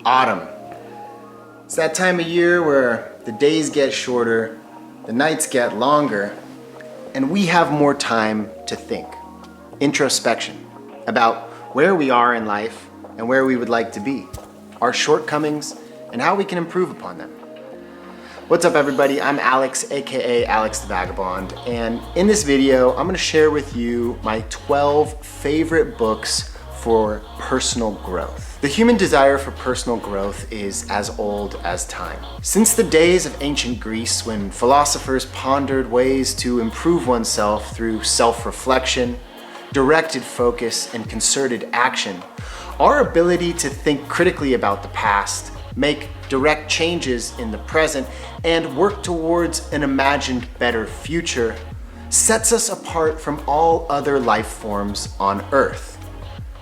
Autumn. It's that time of year where the days get shorter, the nights get longer, and we have more time to think. Introspection about where we are in life and where we would like to be, our shortcomings, and how we can improve upon them. What's up, everybody? I'm Alex, aka Alex the Vagabond, and in this video, I'm gonna share with you my 12 favorite books for personal growth. The human desire for personal growth is as old as time. Since the days of ancient Greece, when philosophers pondered ways to improve oneself through self-reflection, directed focus, and concerted action, our ability to think critically about the past, make direct changes in the present, and work towards an imagined better future sets us apart from all other life forms on Earth.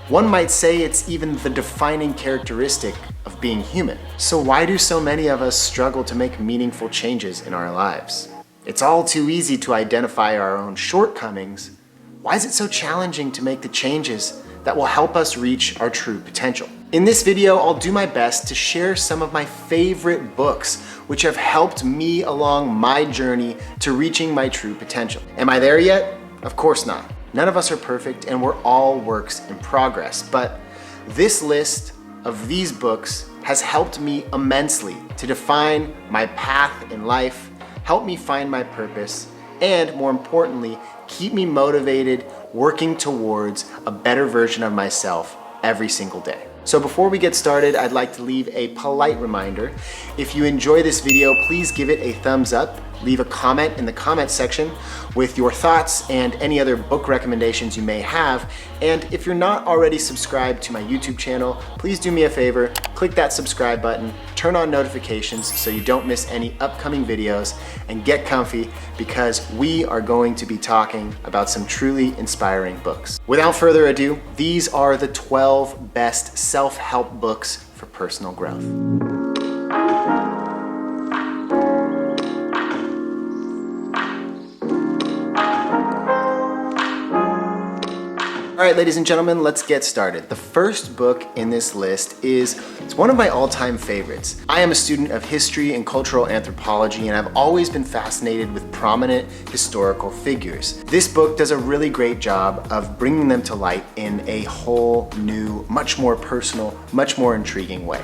One might say it's even the defining characteristic of being human. So why do so many of us struggle to make meaningful changes in our lives? It's all too easy to identify our own shortcomings. Why is it so challenging to make the changes that will help us reach our true potential? In this video, I'll do my best to share some of my favorite books which have helped me along my journey to reaching my true potential. Am I there yet? Of course not. None of us are perfect and we're all works in progress, but this list of these books has helped me immensely to define my path in life, help me find my purpose, and more importantly, keep me motivated working towards a better version of myself every single day. So before we get started, I'd like to leave a polite reminder. If you enjoy this video, please give it a thumbs up. Leave a comment in the comment section with your thoughts and any other book recommendations you may have. And if you're not already subscribed to my YouTube channel, please do me a favor, click that subscribe button, turn on notifications so you don't miss any upcoming videos, and get comfy because we are going to be talking about some truly inspiring books. Without further ado, these are the 12 best self-help books for personal growth. All right, ladies and gentlemen, let's get started. The first book in this list it's one of my all-time favorites. I am a student of history and cultural anthropology, and I've always been fascinated with prominent historical figures. This book does a really great job of bringing them to light in a whole new, much more personal, much more intriguing way.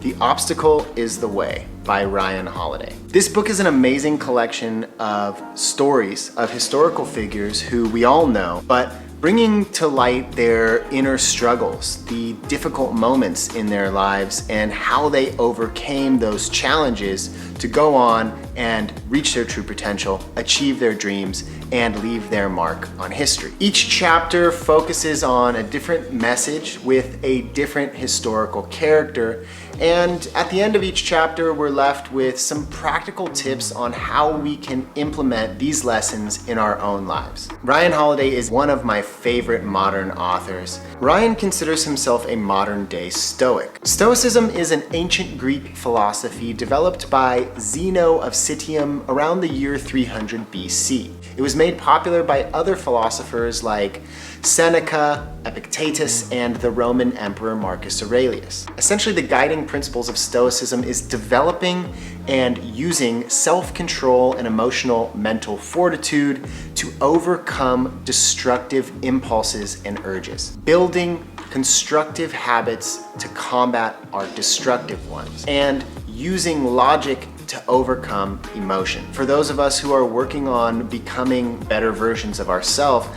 The Obstacle is the Way by Ryan Holiday. This book is an amazing collection of stories of historical figures who we all know, but bringing to light their inner struggles, the difficult moments in their lives, and how they overcame those challenges to go on and reach their true potential, achieve their dreams, and leave their mark on history. Each chapter focuses on a different message with a different historical character, and at the end of each chapter, we're left with some practical tips on how we can implement these lessons in our own lives. Ryan Holiday is one of my favorite modern authors. Ryan considers himself a modern-day Stoic. Stoicism is an ancient Greek philosophy developed by Zeno of Citium around the year 300 BC. It was made popular by other philosophers like Seneca, Epictetus, and the Roman Emperor Marcus Aurelius. Essentially, the guiding principles of Stoicism is developing and using self-control and emotional mental fortitude to overcome destructive impulses and urges, building constructive habits to combat our destructive ones, and using logic to overcome emotion. For those of us who are working on becoming better versions of ourselves,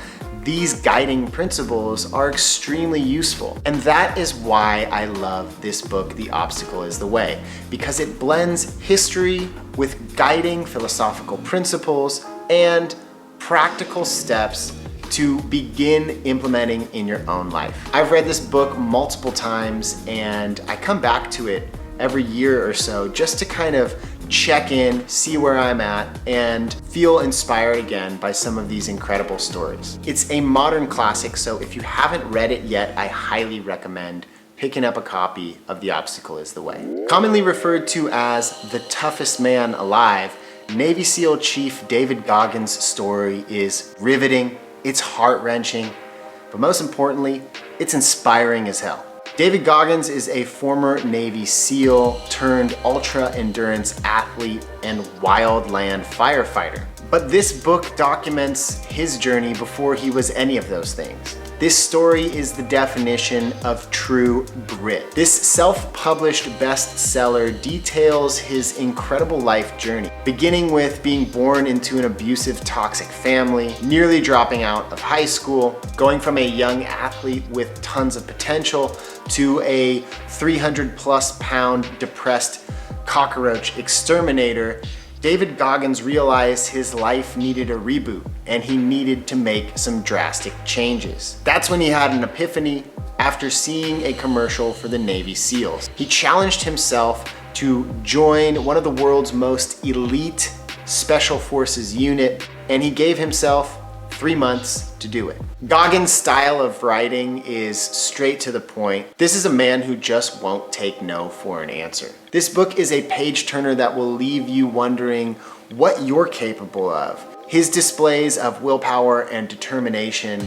these guiding principles are extremely useful. And that is why I love this book, The Obstacle is the Way, because it blends history with guiding philosophical principles and practical steps to begin implementing in your own life. I've read this book multiple times and I come back to it every year or so just to kind of check in, see where I'm at, and feel inspired again by some of these incredible stories. It's a modern classic, so if you haven't read it yet, I highly recommend picking up a copy of The Obstacle is the Way. Commonly referred to as the toughest man alive, Navy SEAL Chief David Goggins' story is riveting, it's heart-wrenching, but most importantly, it's inspiring as hell. David Goggins is a former Navy SEAL turned ultra endurance athlete and wildland firefighter. But this book documents his journey before he was any of those things. This story is the definition of true grit. This self-published bestseller details his incredible life journey, beginning with being born into an abusive, toxic family, nearly dropping out of high school, going from a young athlete with tons of potential to a 300+ pound depressed cockroach exterminator. David Goggins realized his life needed a reboot and he needed to make some drastic changes. That's when he had an epiphany after seeing a commercial for the Navy SEALs. He challenged himself to join one of the world's most elite special forces unit, and he gave himself 3 months to do it. Goggins' style of writing is straight to the point. This is a man who just won't take no for an answer. This book is a page turner that will leave you wondering what you're capable of. His displays of willpower and determination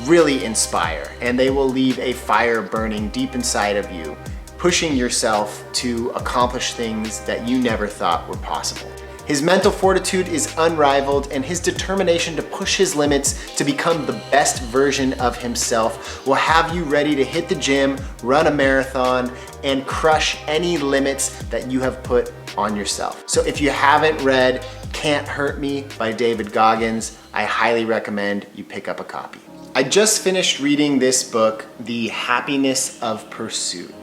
really inspire, and they will leave a fire burning deep inside of you, pushing yourself to accomplish things that you never thought were possible. His mental fortitude is unrivaled, and his determination to push his limits to become the best version of himself will have you ready to hit the gym, run a marathon, and crush any limits that you have put on yourself. So if you haven't read Cant Hurt Me by David Goggins, I highly recommend you pick up a copy. I just finished reading this book, The Happiness of Pursuit.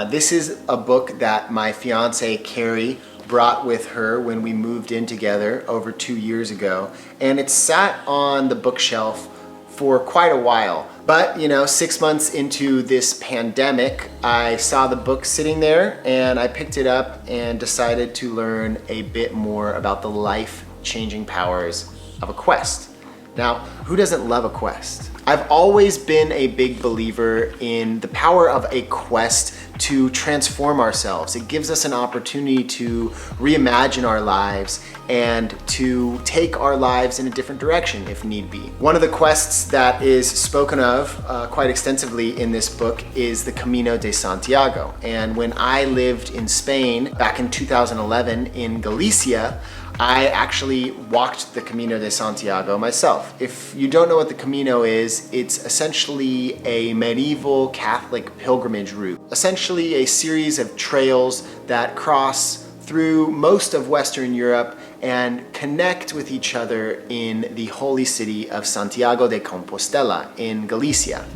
This is a book that my fiance Carrie brought with her when we moved in together over 2 years ago, and it sat on the bookshelf for quite a while. But 6 months into this pandemic, I saw the book sitting there and I picked it up and decided to learn a bit more about the life-changing powers of a quest. Now, who doesn't love a quest? I've always been a big believer in the power of a quest to transform ourselves. It gives us an opportunity to reimagine our lives and to take our lives in a different direction if need be. One of the quests that is spoken of quite extensively in this book is the Camino de Santiago. And when I lived in Spain back in 2011 in Galicia, I actually walked the Camino de Santiago myself. If you don't know what the Camino is, it's essentially a medieval Catholic pilgrimage route. Essentially a series of trails that cross through most of Western Europe and connect with each other in the holy city of Santiago de Compostela in Galicia.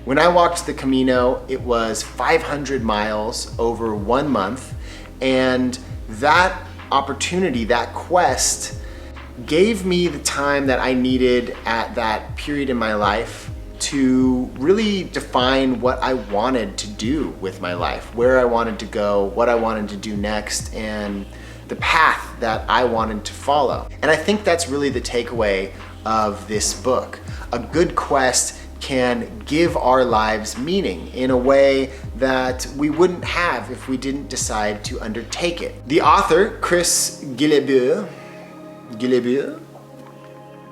When I walked the Camino, it was 500 miles over 1 month, and that opportunity, that quest, gave me the time that I needed at that period in my life to really define what I wanted to do with my life, where I wanted to go, what I wanted to do next, and the path that I wanted to follow. And I think that's really the takeaway of this book. A good quest can give our lives meaning in a way that we wouldn't have if we didn't decide to undertake it. The author, Chris Guillebeau,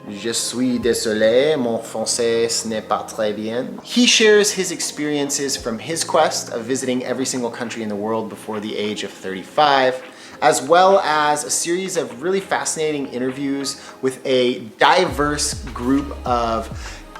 je suis désolé, mon français ce n'est pas très bien. He shares his experiences from his quest of visiting every single country in the world before the age of 35, as well as a series of really fascinating interviews with a diverse group of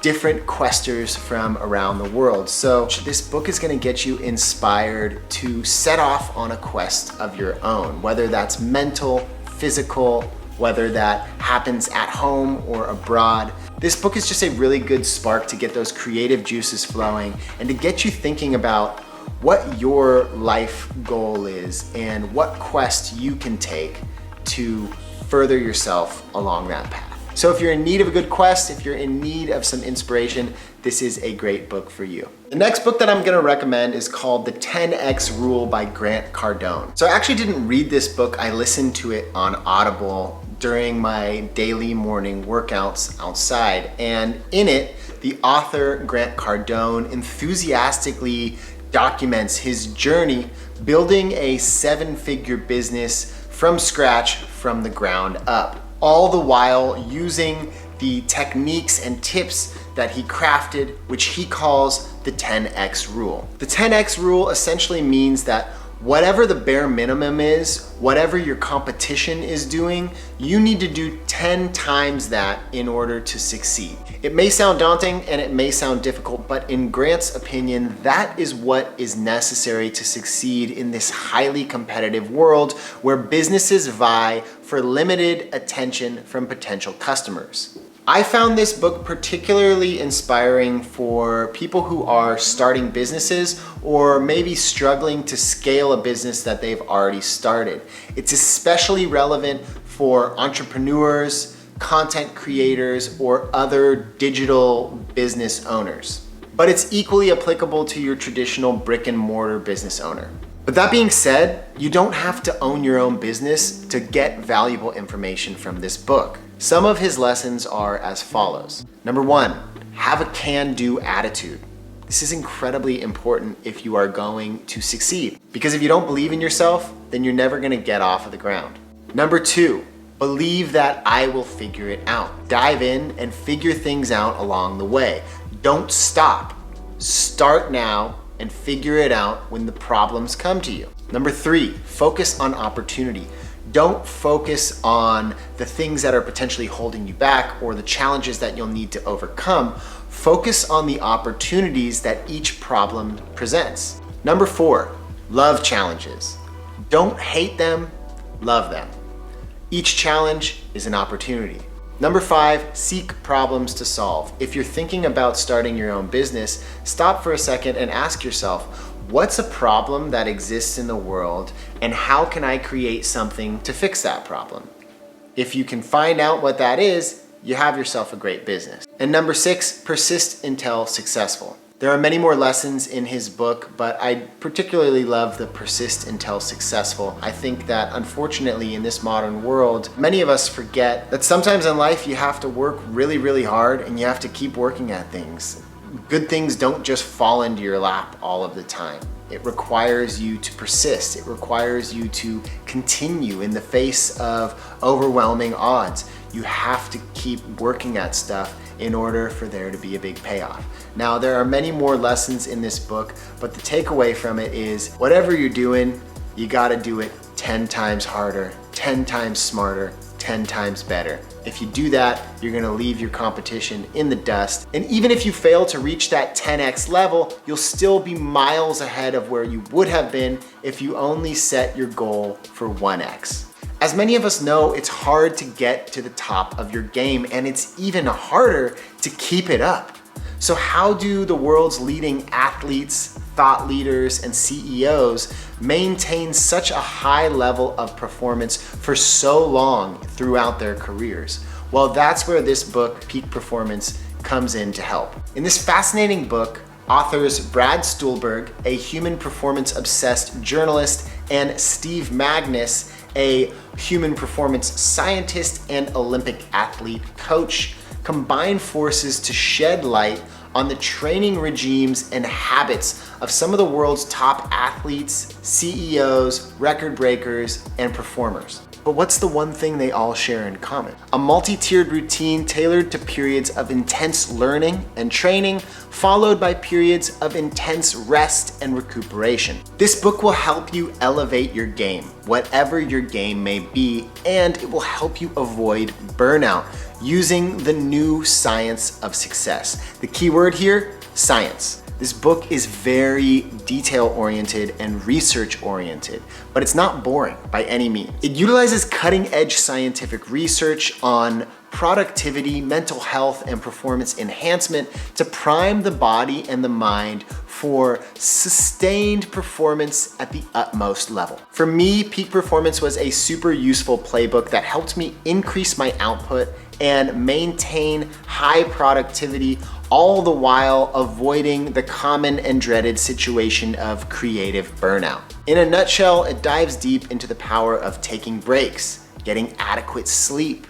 different questers from around the world. So this book is gonna get you inspired to set off on a quest of your own, whether that's mental, physical, whether that happens at home or abroad. This book is just a really good spark to get those creative juices flowing and to get you thinking about what your life goal is and what quest you can take to further yourself along that path. So if you're in need of a good quest, if you're in need of some inspiration, this is a great book for you. The next book that I'm gonna recommend is called The 10X Rule by Grant Cardone. So I actually didn't read this book, I listened to it on Audible during my daily morning workouts outside. And in it, the author, Grant Cardone, enthusiastically documents his journey building a 7-figure business from scratch, from the ground up, all the while using the techniques and tips that he crafted, which he calls the 10x rule. The 10x rule essentially means that whatever the bare minimum is, whatever your competition is doing, you need to do 10 times that in order to succeed. It may sound daunting and it may sound difficult, but in Grant's opinion, that is what is necessary to succeed in this highly competitive world where businesses vie for limited attention from potential customers. I found this book particularly inspiring for people who are starting businesses or maybe struggling to scale a business that they've already started. It's especially relevant for entrepreneurs, content creators, or other digital business owners. But it's equally applicable to your traditional brick and mortar business owner. But that being said, you don't have to own your own business to get valuable information from this book. Some of his lessons are as follows. Number 1, have a can-do attitude. This is incredibly important if you are going to succeed, because if you don't believe in yourself, then you're never gonna get off of the ground. Number 2, believe that I will figure it out. Dive in and figure things out along the way. Don't stop. Start now and figure it out when the problems come to you. Number 3, focus on opportunity. Don't focus on the things that are potentially holding you back or the challenges that you'll need to overcome. Focus on the opportunities that each problem presents. Number 4, love challenges. Don't hate them, love them. Each challenge is an opportunity. Number 5, seek problems to solve. If you're thinking about starting your own business, stop for a second and ask yourself, what's a problem that exists in the world and how can I create something to fix that problem? If you can find out what that is, you have yourself a great business. And number 6, persist until successful. There are many more lessons in his book, but I particularly love the persist until successful. I think that unfortunately in this modern world, many of us forget that sometimes in life you have to work really, really hard and you have to keep working at things. Good things don't just fall into your lap all of the time. It requires you to persist. It requires you to continue in the face of overwhelming odds. You have to keep working at stuff in order for there to be a big payoff. Now, there are many more lessons in this book, but the takeaway from it is whatever you're doing, you gotta do it 10 times harder, 10 times smarter, 10 times better. If you do that, you're gonna leave your competition in the dust. And even if you fail to reach that 10x level, you'll still be miles ahead of where you would have been if you only set your goal for 1x. As many of us know, it's hard to get to the top of your game, and it's even harder to keep it up. So how do the world's leading athletes, thought leaders, and CEOs maintain such a high level of performance for so long throughout their careers? Well, that's where this book, Peak Performance, comes in to help. In this fascinating book, authors Brad Stulberg, a human performance obsessed journalist, and Steve Magness, a human performance scientist and Olympic athlete coach, combine forces to shed light on the training regimes and habits of some of the world's top athletes, CEOs, record breakers, and performers. But what's the one thing they all share in common? A multi-tiered routine tailored to periods of intense learning and training, followed by periods of intense rest and recuperation. This book will help you elevate your game, whatever your game may be, and it will help you avoid burnout using the new science of success. The key word here, science. This book is very detail-oriented and research-oriented, but it's not boring by any means. It utilizes cutting-edge scientific research on productivity, mental health, and performance enhancement to prime the body and the mind for sustained performance at the utmost level. For me, Peak Performance was a super useful playbook that helped me increase my output and maintain high productivity, all the while avoiding the common and dreaded situation of creative burnout. In a nutshell, it dives deep into the power of taking breaks, getting adequate sleep,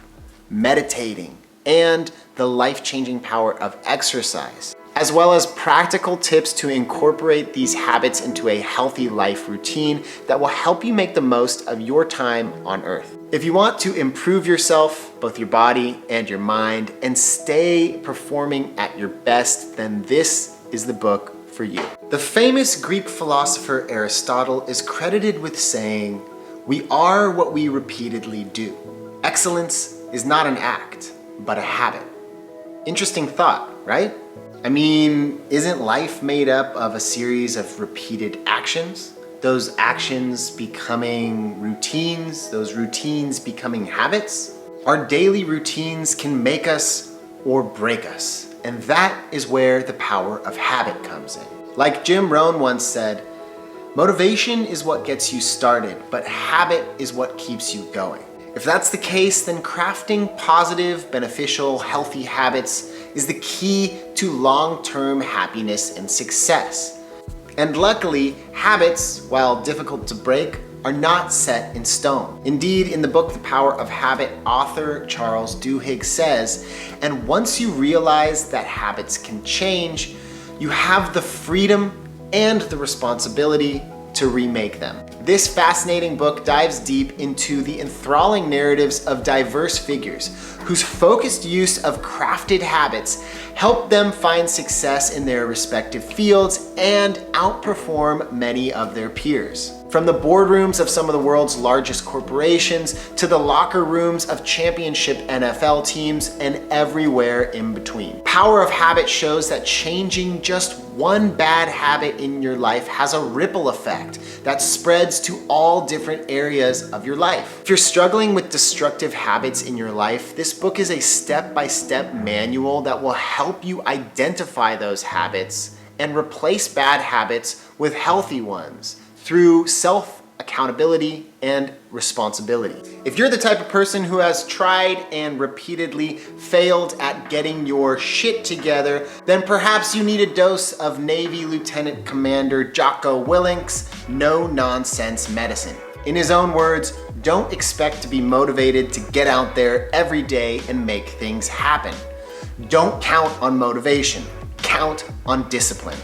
meditating, and the life-changing power of exercise. as well as practical tips to incorporate these habits into a healthy life routine that will help you make the most of your time on Earth. If you want to improve yourself, both your body and your mind, and stay performing at your best, then this is the book for you. The famous Greek philosopher Aristotle is credited with saying, "We are what we repeatedly do. Excellence is not an act, but a habit." Interesting thought, right? I mean, isn't life made up of a series of repeated actions? Those actions becoming routines, those routines becoming habits? Our daily routines can make us or break us, and that is where the power of habit comes in. Like Jim Rohn once said, "Motivation is what gets you started, but habit is what keeps you going." If that's the case, then crafting positive, beneficial, healthy habits is the key to long-term happiness and success. And luckily, habits, while difficult to break, are not set in stone. Indeed, in the book The Power of Habit, author Charles Duhigg says, "And once you realize that habits can change, you have the freedom and the responsibility to remake them." This fascinating book dives deep into the enthralling narratives of diverse figures whose focused use of crafted habits help them find success in their respective fields and outperform many of their peers. From the boardrooms of some of the world's largest corporations to the locker rooms of championship NFL teams and everywhere in between. Power of Habit shows that changing just one bad habit in your life has a ripple effect that spreads to all different areas of your life. If you're struggling with destructive habits in your life, this book is a step-by-step manual that will help you identify those habits and replace bad habits with healthy ones through self-accountability and responsibility. If you're the type of person who has tried and repeatedly failed at getting your shit together, then perhaps you need a dose of Navy Lieutenant Commander Jocko Willink's no-nonsense medicine. In his own words, don't expect to be motivated to get out there every day and make things happen. Don't count on motivation, count on discipline.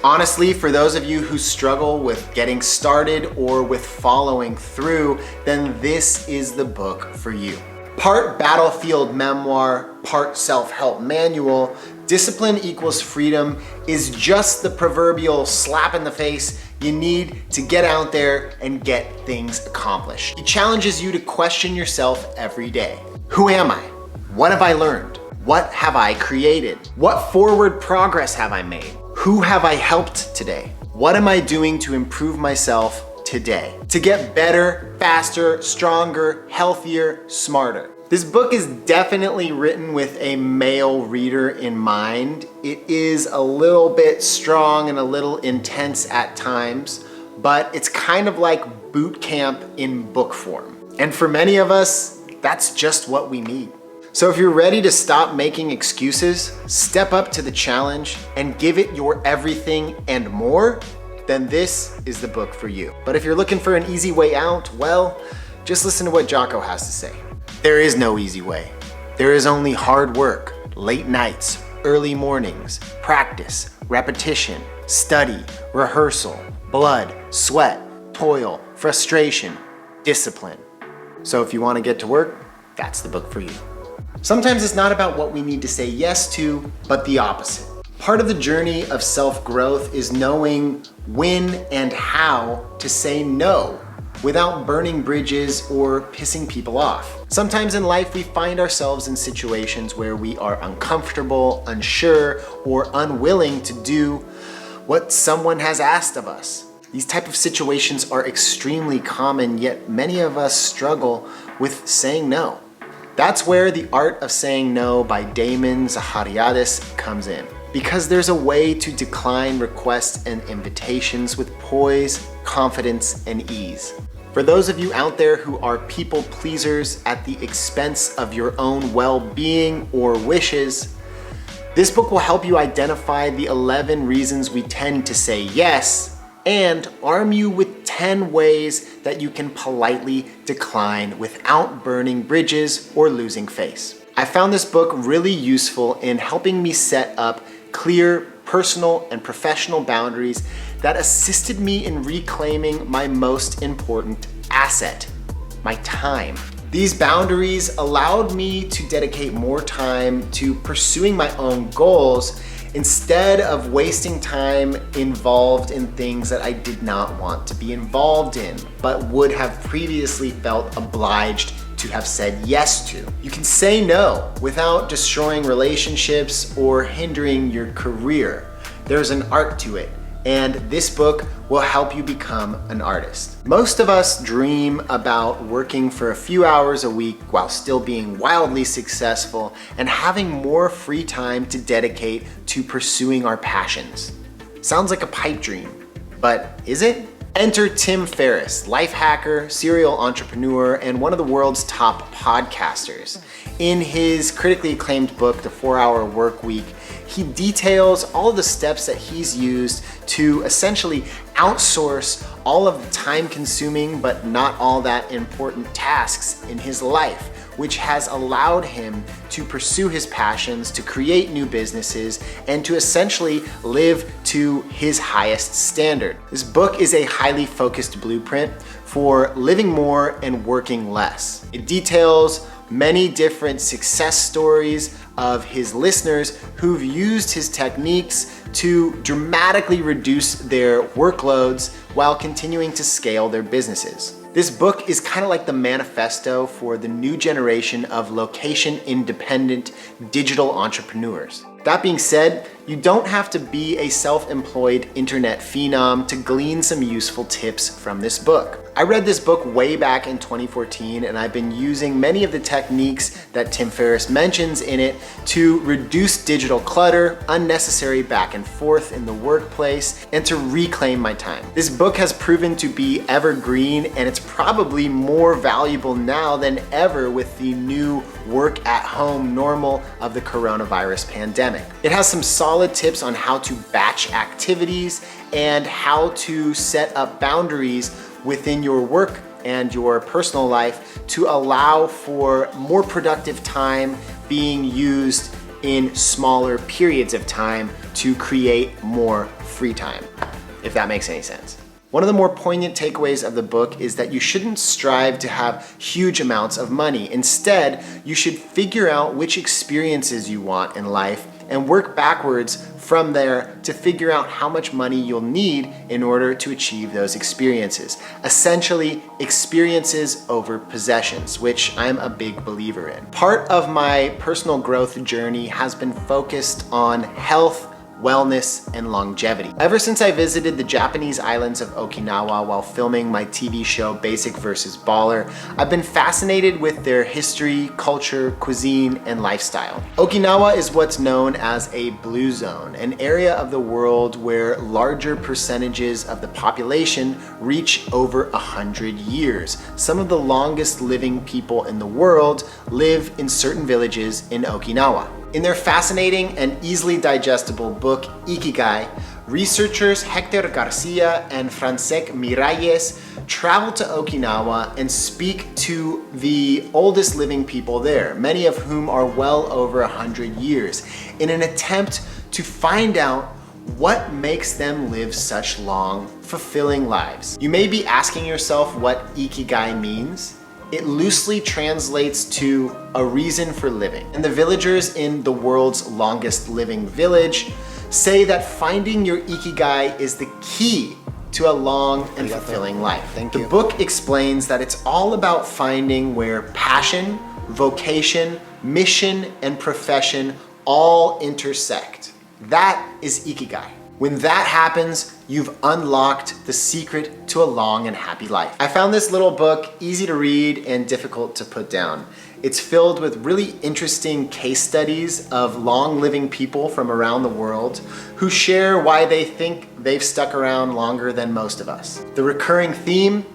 Honestly, for those of you who struggle with getting started or with following through, then this is the book for you. Part battlefield memoir, part self-help manual, Discipline Equals Freedom is just the proverbial slap in the face you need to get out there and get things accomplished. He challenges you to question yourself every day. Who am I? What have I learned? What have I created? What forward progress have I made? Who have I helped today? What am I doing to improve myself today? To get better, faster, stronger, healthier, smarter. This book is definitely written with a male reader in mind. It is a little bit strong and a little intense at times, but it's kind of like boot camp in book form. And for many of us, that's just what we need. So if you're ready to stop making excuses, step up to the challenge, and give it your everything and more, then this is the book for you. But if you're looking for an easy way out, well, just listen to what Jocko has to say. There is no easy way. There is only hard work, late nights, early mornings, practice, repetition, study, rehearsal, blood, sweat, toil, frustration, discipline. So if you want to get to work, that's the book for you. Sometimes it's not about what we need to say yes to, but the opposite. Part of the journey of self-growth is knowing when and how to say no without burning bridges or pissing people off. Sometimes in life we find ourselves in situations where we are uncomfortable, unsure, or unwilling to do what someone has asked of us. These type of situations are extremely common, yet many of us struggle with saying no. That's where The Art of Saying No by Damon Zahariadis comes in. Because there's a way to decline requests and invitations with poise, confidence, and ease. For those of you out there who are people pleasers at the expense of your own well-being or wishes, this book will help you identify the 11 reasons we tend to say yes and arm you with 10 ways that you can politely decline without burning bridges or losing face. I found this book really useful in helping me set up clear personal and professional boundaries that assisted me in reclaiming my most important asset, my time. These boundaries allowed me to dedicate more time to pursuing my own goals instead of wasting time involved in things that I did not want to be involved in, but would have previously felt obliged to have said yes to. You can say no without destroying relationships or hindering your career. There's an art to it, and this book will help you become an artist. Most of us dream about working for a few hours a week while still being wildly successful and having more free time to dedicate to pursuing our passions. Sounds like a pipe dream, but is it? Enter Tim Ferriss, life hacker, serial entrepreneur, and one of the world's top podcasters. In his critically acclaimed book, The 4-Hour Workweek, he details all of the steps that he's used to essentially outsource all of the time-consuming but not all that important tasks in his life, which has allowed him to pursue his passions, to create new businesses, and to essentially live to his highest standard. This book is a highly focused blueprint for living more and working less. It details many different success stories of his listeners who've used his techniques to dramatically reduce their workloads while continuing to scale their businesses. This book is kind of like the manifesto for the new generation of location-independent digital entrepreneurs. That being said, you don't have to be a self-employed internet phenom to glean some useful tips from this book. I read this book way back in 2014, and I've been using many of the techniques that Tim Ferriss mentions in it to reduce digital clutter, unnecessary back and forth in the workplace, and to reclaim my time. This book has proven to be evergreen, and it's probably more valuable now than ever with the new work-at-home normal of the coronavirus pandemic. It has some solid tips on how to batch activities and how to set up boundaries within your work and your personal life to allow for more productive time being used in smaller periods of time to create more free time, if that makes any sense. One of the more poignant takeaways of the book is that you shouldn't strive to have huge amounts of money. Instead, you should figure out which experiences you want in life and work backwards from there to figure out how much money you'll need in order to achieve those experiences. Essentially, experiences over possessions, which I'm a big believer in. Part of my personal growth journey has been focused on health, wellness, and longevity. Ever since I visited the Japanese islands of Okinawa while filming my TV show Basic vs. Baller, I've been fascinated with their history, culture, cuisine, and lifestyle. Okinawa is what's known as a blue zone, an area of the world where larger percentages of the population reach over 100 years. Some of the longest living people in the world live in certain villages in Okinawa. In their fascinating and easily digestible book, Ikigai, researchers Hector Garcia and Francesc Miralles travel to Okinawa and speak to the oldest living people there, many of whom are well over 100 years, in an attempt to find out what makes them live such long, fulfilling lives. You may be asking yourself what Ikigai means. It loosely translates to a reason for living. And the villagers in the world's longest living village say that finding your Ikigai is the key to a long and fulfilling life. The book explains that it's all about finding where passion, vocation, mission, and profession all intersect. That is Ikigai. When that happens, you've unlocked the secret to a long and happy life. I found this little book easy to read and difficult to put down. It's filled with really interesting case studies of long living people from around the world who share why they think they've stuck around longer than most of us. The recurring theme,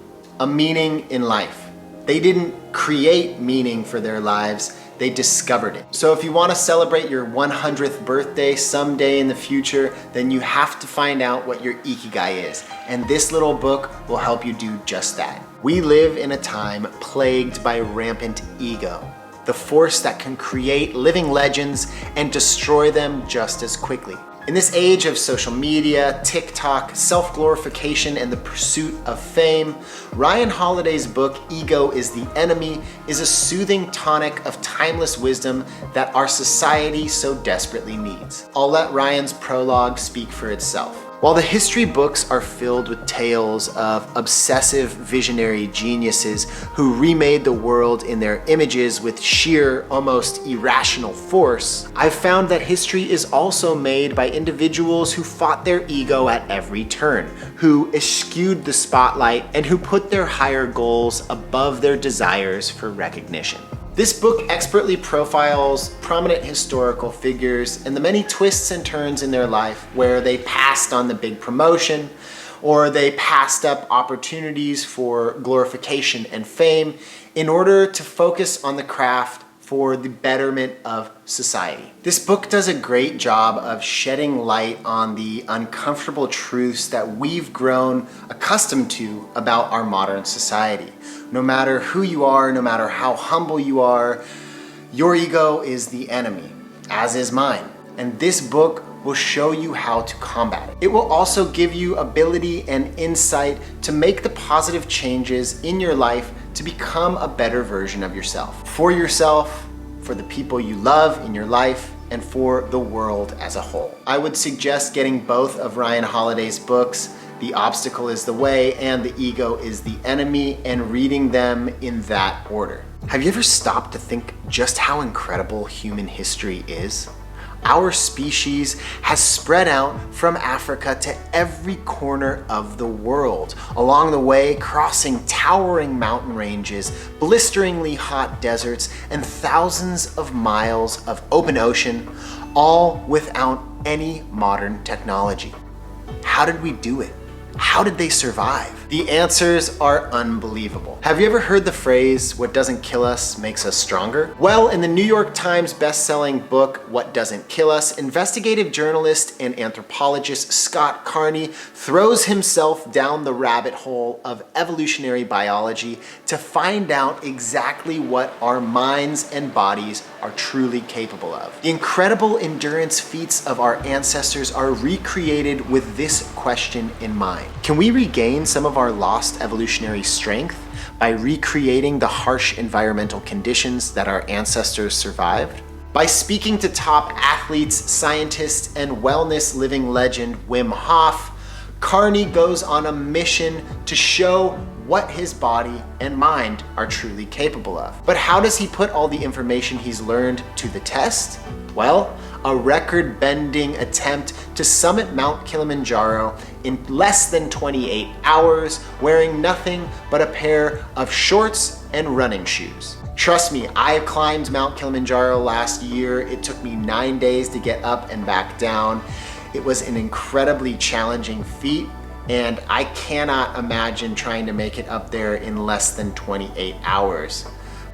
a meaning in life. They didn't create meaning for their lives, they discovered it. So if you want to celebrate your 100th birthday someday in the future, then you have to find out what your Ikigai is. And this little book will help you do just that. We live in a time plagued by rampant ego, the force that can create living legends and destroy them just as quickly. In this age of social media, TikTok, self-glorification, and the pursuit of fame, Ryan Holiday's book, Ego is the Enemy, is a soothing tonic of timeless wisdom that our society so desperately needs. I'll let Ryan's prologue speak for itself. While the history books are filled with tales of obsessive visionary geniuses who remade the world in their images with sheer, almost irrational force, I've found that history is also made by individuals who fought their ego at every turn, who eschewed the spotlight, and who put their higher goals above their desires for recognition. This book expertly profiles prominent historical figures and the many twists and turns in their life where they passed on the big promotion or they passed up opportunities for glorification and fame in order to focus on the craft for the betterment of society. This book does a great job of shedding light on the uncomfortable truths that we've grown accustomed to about our modern society. No matter who you are, no matter how humble you are, your ego is the enemy, as is mine. And this book will show you how to combat it. It will also give you ability and insight to make the positive changes in your life to become a better version of yourself, for the people you love in your life, and for the world as a whole. I would suggest getting both of Ryan Holiday's books, The Obstacle is the Way and The Ego is the Enemy, and reading them in that order. Have you ever stopped to think just how incredible human history is? Our species has spread out from Africa to every corner of the world, along the way crossing towering mountain ranges, blisteringly hot deserts, and thousands of miles of open ocean, all without any modern technology. How did we do it? How did they survive? The answers are unbelievable. Have you ever heard the phrase, "What doesn't kill us makes us stronger"? Well, in the New York Times best-selling book, What Doesn't Kill Us, investigative journalist and anthropologist Scott Carney throws himself down the rabbit hole of evolutionary biology to find out exactly what our minds and bodies are truly capable of. The incredible endurance feats of our ancestors are recreated with this question in mind. Can we regain some of our lost evolutionary strength by recreating the harsh environmental conditions that our ancestors survived? By speaking to top athletes, scientists, and wellness living legend Wim Hof, Carney goes on a mission to show what his body and mind are truly capable of. But how does he put all the information he's learned to the test? Well, a record-bending attempt to summit Mount Kilimanjaro in less than 28 hours, wearing nothing but a pair of shorts and running shoes. Trust me, I climbed Mount Kilimanjaro last year. It took me 9 days to get up and back down. It was an incredibly challenging feat, and I cannot imagine trying to make it up there in less than 28 hours.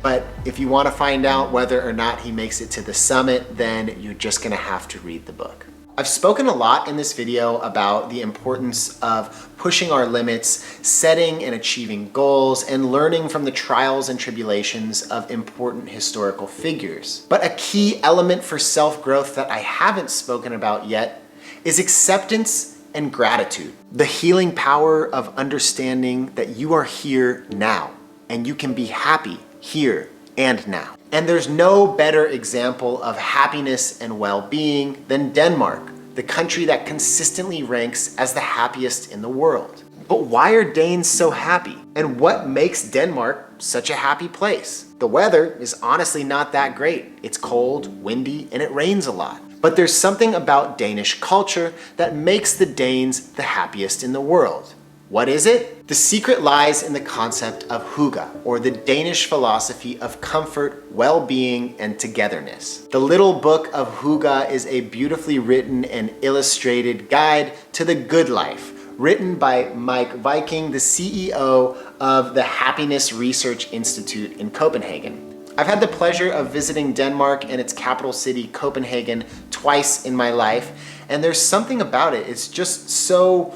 But if you want to find out whether or not he makes it to the summit, then you're just gonna have to read the book. I've spoken a lot in this video about the importance of pushing our limits, setting and achieving goals, and learning from the trials and tribulations of important historical figures. But a key element for self-growth that I haven't spoken about yet is acceptance and gratitude. The healing power of understanding that you are here now and you can be happy here and now. And there's no better example of happiness and well-being than Denmark, the country that consistently ranks as the happiest in the world. But why are Danes so happy? And what makes Denmark such a happy place? The weather is honestly not that great. It's cold, windy, and it rains a lot. But there's something about Danish culture that makes the Danes the happiest in the world. What is it? The secret lies in the concept of hygge, or the Danish philosophy of comfort, well-being, and togetherness. The little book of Hygge is a beautifully written and illustrated guide to the good life, written by Mike Viking, the CEO of the Happiness Research Institute in Copenhagen. I've had the pleasure of visiting Denmark and its capital city, Copenhagen, twice in my life, and there's something about it. It's just so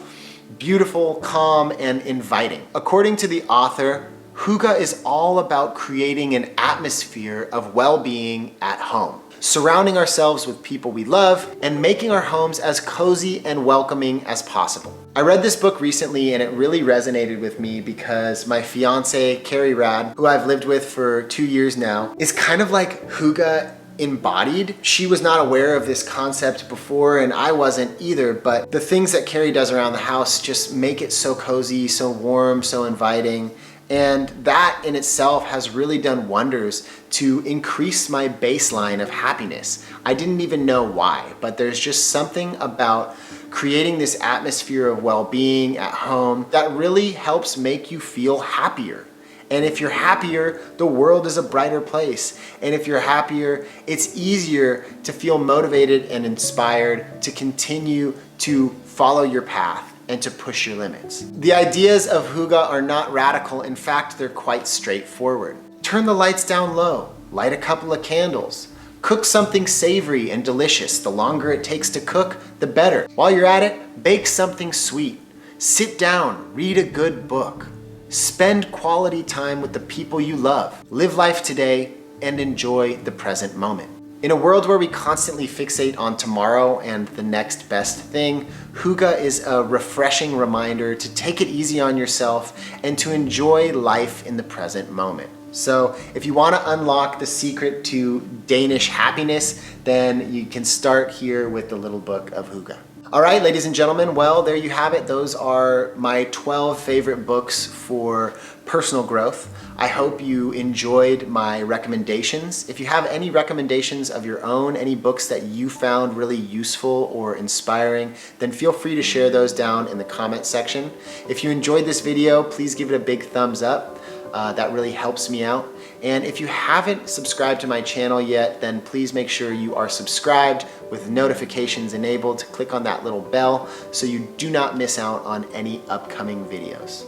beautiful, calm, and inviting. According to the author, hygge is all about creating an atmosphere of well-being at home. surrounding ourselves with people we love, and making our homes as cozy and welcoming as possible. I read this book recently and it really resonated with me because my fiance, Carrie Rad, who I've lived with for 2 years now, is kind of like Hygge embodied. She was not aware of this concept before and I wasn't either, but the things that Carrie does around the house just make it so cozy, so warm, so inviting. And that in itself has really done wonders to increase my baseline of happiness. I didn't even know why, but there's just something about creating this atmosphere of well-being at home that really helps make you feel happier. And if you're happier, the world is a brighter place. And if you're happier, it's easier to feel motivated and inspired to continue to follow your path and to push your limits. The ideas of Hygge are not radical. In fact, they're quite straightforward. Turn the lights down low, light a couple of candles, cook something savory and delicious. The longer it takes to cook, the better. While you're at it, bake something sweet. Sit down, read a good book. Spend quality time with the people you love. Live life today and enjoy the present moment. In a world where we constantly fixate on tomorrow and the next best thing, Hygge is a refreshing reminder to take it easy on yourself and to enjoy life in the present moment. So if you want to unlock the secret to Danish happiness, then you can start here with the little book of Hygge. All right, ladies and gentlemen, well, there you have it. Those are my 12 favorite books for personal growth. I hope you enjoyed my recommendations. If you have any recommendations of your own, any books that you found really useful or inspiring, then feel free to share those down in the comment section. If you enjoyed this video, please give it a big thumbs up. That really helps me out. And if you haven't subscribed to my channel yet, then please make sure you are subscribed with notifications enabled. Click on that little bell so you do not miss out on any upcoming videos.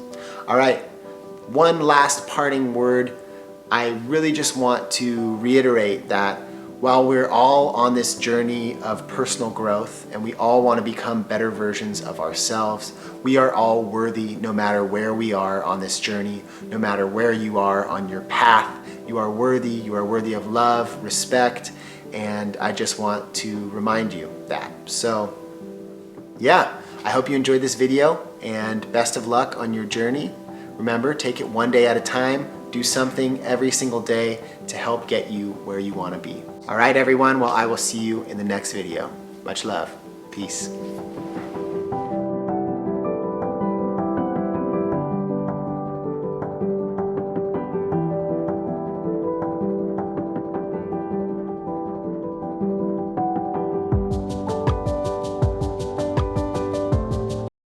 All right, one last parting word. I really just want to reiterate that while we're all on this journey of personal growth and we all want to become better versions of ourselves, we are all worthy no matter where we are on this journey, no matter where you are on your path. You are worthy of love, respect, and I just want to remind you that. So yeah, I hope you enjoyed this video and best of luck on your journey. Remember, take it one day at a time. Do something every single day to help get you where you want to be. All right, everyone. Well, I will see you in the next video. Much love. Peace.